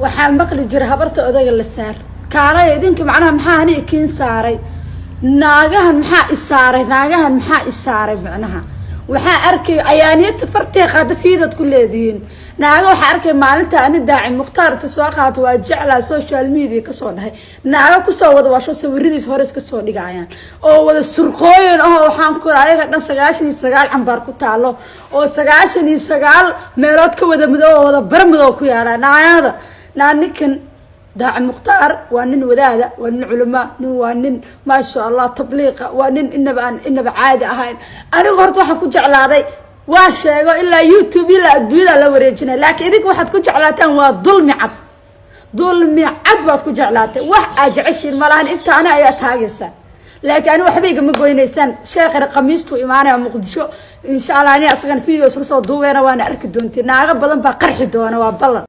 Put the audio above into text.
waxaan maqli jiray habarta odayga la saar kaalay idinka macnaha maxaa aniga kiin saaray naagahan maxaa isaaray macnaha waxaa arkay ayaaniyada fartay qaada fiidad ku leedihiin naaga waxaa arkay maalinta ani daaci mukhtaar ta soo qaato waa jeclaa social media ka soo dhahay naaga ku soo wada waasho sawiradiis hore iska soo dhigayaan oo wada surqooyin ah waxaan ku ayaga dhan 99 cambar ku taalo oo 99 meelood ka wada madow wada barmadow ku yaalaan naayada ninkan daaci mukhtaar waa nin wadaada waa nin culama nin waa nin ma sha Allah tabliiqa waa nin inaba caadi ahayn anigu horta waxaan ku jeclaaday waa sheego ilaa YouTube ilaa adduunyada la wareejinay laakiin idinku waxaad ku jeclaataan waa dulmi cad baad ku jeclaatay wax aad jeceshiin malahan inta ana ayaa taagaysa laakiin waxba igama goynaysaan sheekha qamiistu imaanaya Muqdisho insha Allah ani asagan video soo duubeena waan arki doontii naaga badan baa qarxi doona waa ballan